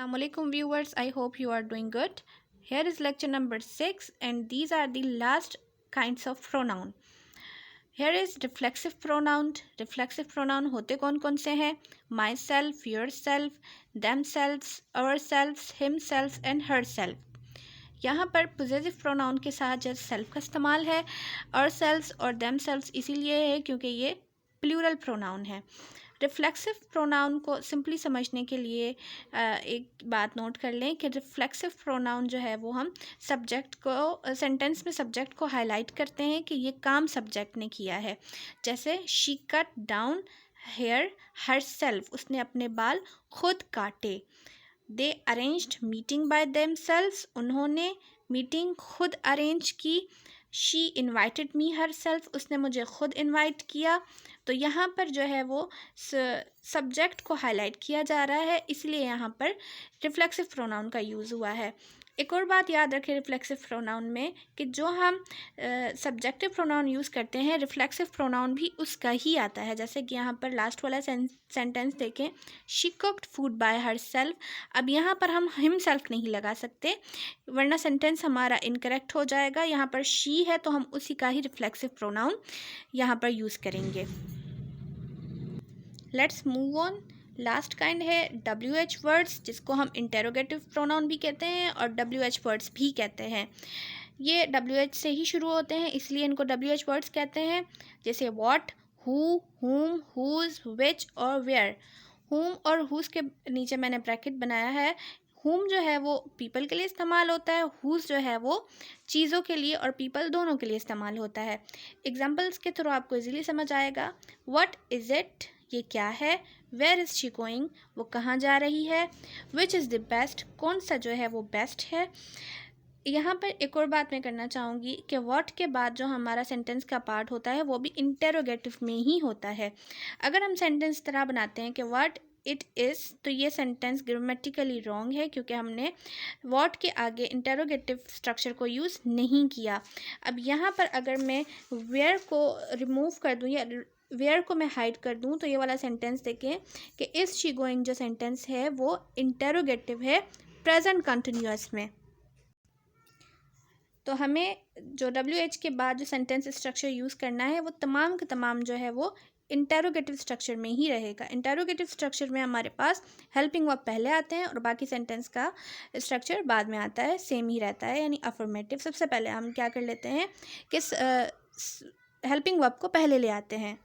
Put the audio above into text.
Assalamualaikum viewers, I hope you are doing good. Here is lecture number 6 and these are the last kinds of pronoun. Here is reflexive pronoun. Reflexive pronoun होते कौन कौन से हैं? Myself, yourself, themselves, ourselves, himself and herself. यहाँ पर possessive pronoun के साथ जैसे सेल्फ का इस्तेमाल है, ourselves और themselves इसीलिए है क्योंकि ये प्लूरल प्रोनाउन है। रिफ्लेक्सिव प्रोनाउन को सिंपली समझने के लिए एक बात नोट कर लें कि रिफ्लेक्सिव प्रोनाउन जो है वो हम सब्जेक्ट को सेंटेंस में सब्जेक्ट को हाईलाइट करते हैं कि ये काम सब्जेक्ट ने किया है। जैसे she cut down here herself, उसने अपने बाल खुद काटे। दे अरेंज्ड मीटिंग बाय देमसेल्व्स, उन्होंने मीटिंग खुद अरेंज की। शी इन्वाइटेड मी हरसेल्फ, उसने मुझे खुद इन्वाइट किया। तो यहाँ पर जो है वो सब्जेक्ट को हाईलाइट किया जा रहा है, इसलिए यहाँ पर रिफ्लेक्सिव प्रोनाउन का यूज़ हुआ है। एक और बात याद रखें रिफ्लेक्सिव प्रोनाउन में कि जो हम सब्जेक्टिव प्रोनाउन यूज़ करते हैं, रिफ्लेक्सिव प्रोनाउन भी उसका ही आता है। जैसे कि यहाँ पर लास्ट वाला सेंटेंस देखें, she cooked food by herself. अब यहाँ पर हम हिमसेल्फ नहीं लगा सकते वरना सेंटेंस हमारा इनकरेक्ट हो जाएगा। यहाँ पर शी है तो हम उसी का ही रिफ्लेक्सिव प्रोनाउन यहाँ पर यूज़ करेंगे। Let's move on. Last kind है WH वर्ड्स, जिसको हम इंटेरोगेटिव प्रोनाउन भी कहते हैं और WH वर्ड्स भी कहते हैं। ये WH से ही शुरू होते हैं इसलिए इनको WH वर्ड्स कहते हैं। जैसे व्हाट, हु, हुम, हुज, विच और वेयर। हुम और हुज के नीचे मैंने ब्रैकेट बनाया है। हुम जो है वो पीपल के लिए इस्तेमाल होता है, हुज जो है वो चीज़ों के लिए और पीपल दोनों के लिए इस्तेमाल होता है। एग्जाम्पल्स के थ्रू आपको इजीली समझ आएगा। व्हाट इज़ इट, ये क्या है। वेयर इज़ शी गोइंग, वो कहाँ जा रही है। विच इज़ द बेस्ट, कौन सा जो है वो बेस्ट है। यहाँ पर एक और बात मैं करना चाहूँगी कि व्हाट के बाद जो हमारा सेंटेंस का पार्ट होता है वो भी इंटेरोगेटिव में ही होता है। अगर हम सेंटेंस तरह बनाते हैं कि व्हाट इट इज़, तो ये सेंटेंस ग्रामेटिकली रॉन्ग है क्योंकि हमने व्हाट के आगे इंटेरोगेटिव स्ट्रक्चर को यूज़ नहीं किया। अब यहाँ पर अगर मैं वेयर को रिमूव कर दूँ या वेयर को मैं हाइड कर दूँ तो ये वाला सेंटेंस देखें कि इज़ शी गोइंग जो सेंटेंस है वो इंटेरोगेटिव है प्रेजेंट कंटिन्यूअस में। तो हमें जो WH के बाद जो सेंटेंस स्ट्रक्चर यूज़ करना है वो तमाम का तमाम जो है वो इंटेरोगेटिव स्ट्रक्चर में ही रहेगा। इंटेरोगेटिव स्ट्रक्चर में हमारे पास हेल्पिंग वर्ब पहले आते हैं और बाकी सेंटेंस का स्ट्रक्चर बाद में आता है, सेम ही रहता है यानी अफर्मेटिव। सबसे पहले हम क्या कर लेते हैं कि हेल्पिंग वर्ब को पहले ले आते हैं।